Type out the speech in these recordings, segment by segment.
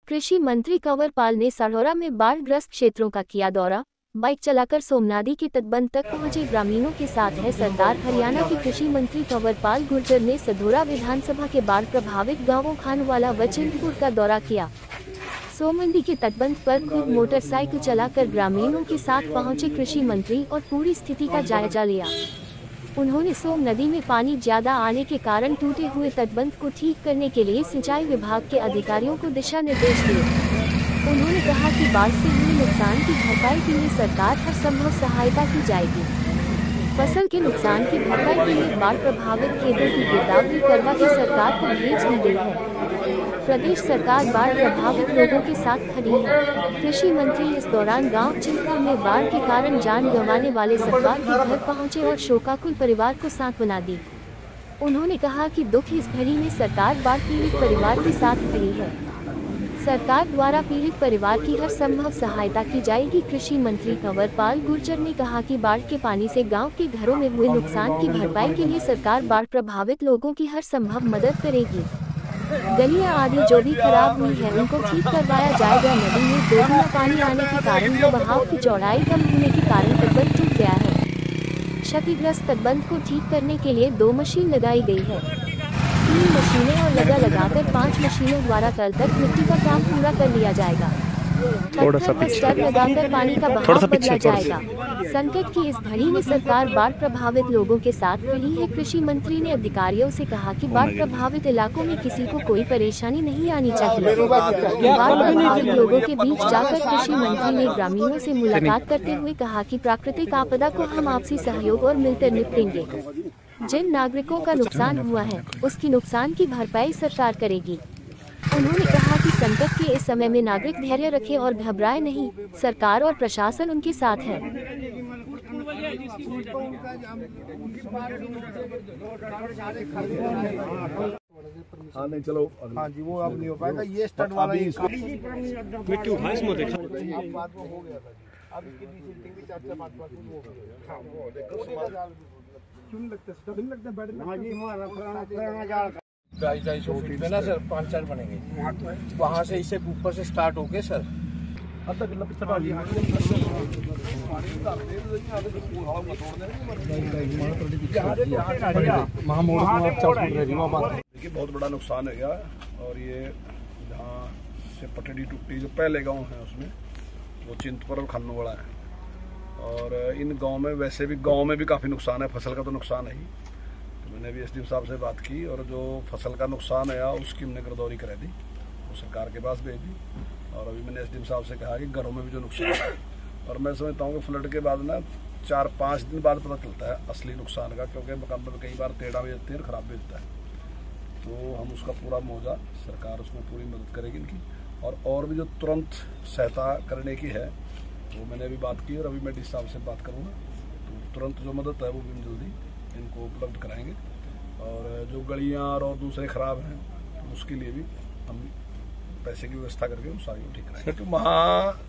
कृषि मंत्री कंवर पाल ने साढ़ौरा में बाढ़ग्रस्त क्षेत्रों का किया दौरा। बाइक चलाकर सोमनादी के तटबंध तक पहुंचे ग्रामीणों के साथ है सरदार। हरियाणा के कृषि मंत्री कंवर पाल गुर्जर ने सधौरा विधानसभा के बाढ़ प्रभावित गांवों खानवाला व चिंतपुर का दौरा किया। सोमनादी के तटबंध पर खुद मोटरसाइकिल चलाकर ग्रामीणों के साथ पहुंचे कृषि मंत्री और पूरी स्थिति का जायजा लिया। उन्होंने सोम नदी में पानी ज्यादा आने के कारण टूटे हुए तटबंध को ठीक करने के लिए सिंचाई विभाग के अधिकारियों को दिशा निर्देश दिए। उन्होंने कहा कि बाढ़ से हुए नुकसान की भरपाई के लिए सरकार हर संभव सहायता की जाएगी। फसल के नुकसान की भरपाई के लिए बाढ़ प्रभावित खेतों की गिरदावरी करवा के सरकार को भेज दी गई है। प्रदेश सरकार बाढ़ प्रभावित लोगों के साथ खड़ी है। कृषि मंत्री इस दौरान गांव चिंतपुर में बाढ़ के कारण जान गंवाने वाले सरदार के घर पहुंचे और शोकाकुल परिवार को सांत्वना दी। उन्होंने कहा कि दुख इस घड़ी में सरकार बाढ़ पीड़ित परिवार के साथ खड़ी है। सरकार द्वारा पीड़ित परिवार की हर संभव सहायता की जाएगी। कृषि मंत्री कंवर पाल गुर्जर ने कहा कि बाढ़ के पानी से गांव के घरों में हुए नुकसान की भरपाई के लिए सरकार बाढ़ प्रभावित लोगों की हर संभव मदद करेगी। गलियां आदि जो भी खराब हुई है उनको ठीक करवाया जाएगा। नदी में दोगुना पानी आने के कारण व बहाव की चौड़ाई कम होने के कारण तटबंध टूट गया है। क्षतिग्रस्त तटबंध को ठीक करने के लिए 2 मशीन लगाई गई है। 3 मशीनें और लगाकर 5 मशीनों द्वारा कल तक मिट्टी का काम पूरा कर लिया जाएगा। पत्थर व स्टड लगाकर पानी का बहाव बदला जाएगा। संकट की इस घड़ी में सरकार बाढ़ प्रभावित लोगों के साथ खड़ी है। कृषि मंत्री ने अधिकारियों से कहा कि बाढ़ प्रभावित इलाकों में किसी को कोई परेशानी नहीं आनी चाहिए। बाढ़ प्रभावित लोगों के बीच जाकर कृषि मंत्री ने ग्रामीणों से मुलाकात करते हुए कहा कि प्राकृतिक आपदा को हम आपसी सहयोग और मिलकर निपटेंगे। जिन नागरिकों का नुकसान हुआ है उसकी नुकसान की भरपाई सरकार करेगी। उन्होंने कहा कि संकट के इस समय में नागरिक धैर्य रखें और घबराए नहीं। सरकार और प्रशासन उनके साथ है। हाँ नहीं चलो हाँ जी वो अब नहीं हो पाएगा। ये स्टड वाला मिट्टी उठा इसमें देखा अब बात वो हो गया था जी। अब इसकी डिसिल्टिंग भी 4-5 हो गई। हाँ वो देखो क्यों लगता है बैठने। हाँ जी हमारा पुराना जाल 250 फीट पे ना सर 5-4 बनेंगे। वहाँ से इसे ऊपर से स्टार्ट होके सर अद्धा किलो पिछड़ आ गया। देखिए बहुत बड़ा नुकसान है गया और ये जहाँ से पटड़ी टूटी जो पहले गांव है उसमें वो चिंतपुर और खन्नूवाड़ा है। और इन गांव में वैसे भी गांव में भी काफ़ी नुकसान है। फसल का तो नुकसान है ही। तो मैंने भी एसडीएम साहब से बात की और जो फसल का नुकसान है उसकी हमने गिरदौरी करा दी, वो सरकार के पास भेज दी। और अभी मैंने एसडीएम साहब से कहा कि घरों में भी जो नुकसान है, और मैं समझता हूँ कि फ्लड के बाद ना 4-5 दिन बाद पता चलता है असली नुकसान का, क्योंकि मकान में कई बार टेढ़ा भी जाती है और ख़राब भी जाता है। तो हम उसका पूरा मुआवजा सरकार उसमें पूरी मदद करेगी इनकी। और भी जो तुरंत सहायता करने की है वो मैंने अभी बात की और अभी मैं डी साहब से बात करूँगा। तो तुरंत जो मदद है वो भी हम जल्दी इनको उपलब्ध कराएंगे। और जो गलियाँ और दूसरे ख़राब हैं तो उसके लिए भी हम पैसे की व्यवस्था करके उन सारी को ठीक कराएंगे। तो वहाँ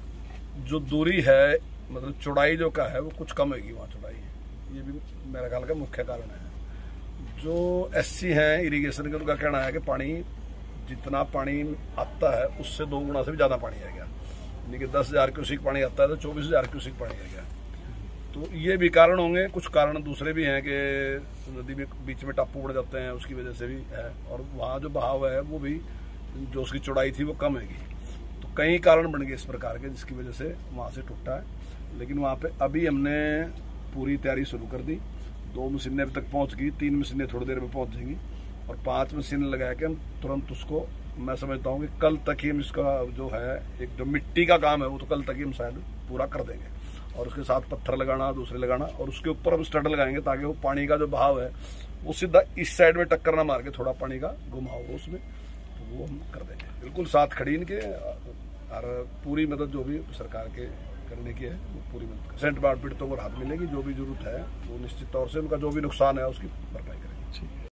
जो दूरी है मतलब चौड़ाई जो का है वो कुछ कम होगी वहाँ चौड़ाई, ये भी मेरा ख्याल का मुख्य कारण है। जो एससी हैं इरिगेशन के उनका कहना है कि पानी जितना पानी आता है उससे 2 गुना से भी ज़्यादा पानी आ गया। यानी कि 10,000 क्यूसिक पानी आता है तो 24,000 क्यूसिक पानी आ गया। तो ये भी कारण होंगे। कुछ कारण दूसरे भी हैं कि नदी में बीच में टापू पड़ जाते हैं, उसकी वजह से भी है। और वहाँ जो बहाव है वो भी जो उसकी चौड़ाई थी वो कम हैगी। तो कई कारण बन गए इस प्रकार के जिसकी वजह से वहाँ से टूटा है। लेकिन वहाँ पे अभी हमने पूरी तैयारी शुरू कर दी। 2 मशीनें अभी तक पहुँच गई, 3 मशीनें थोड़ी देर में पहुँच जाएंगी और 5 मशीन लगा के हम तुरंत उसको, मैं समझता हूँ कि कल तक ही हम इसका जो है एक जो मिट्टी का काम है वो तो कल तक ही हम शायद पूरा कर देंगे। और उसके साथ पत्थर लगाना, दूसरे लगाना और उसके ऊपर हम स्टड लगाएंगे ताकि वो पानी का जो बहाव है वो सीधा इस साइड में टक्कर ना मार के थोड़ा पानी का घुमाव हो उसमें, तो वो हम कर देंगे। बिल्कुल साथ खड़ी इनके और पूरी मदद जो भी सरकार के करने की है वो पूरी मदद सेंट बाढ़ पीड़ितों को राहत मिलेगी। जो भी जरूरत है वो निश्चित तौर से उनका जो भी नुकसान है उसकी भरपाई करेंगे।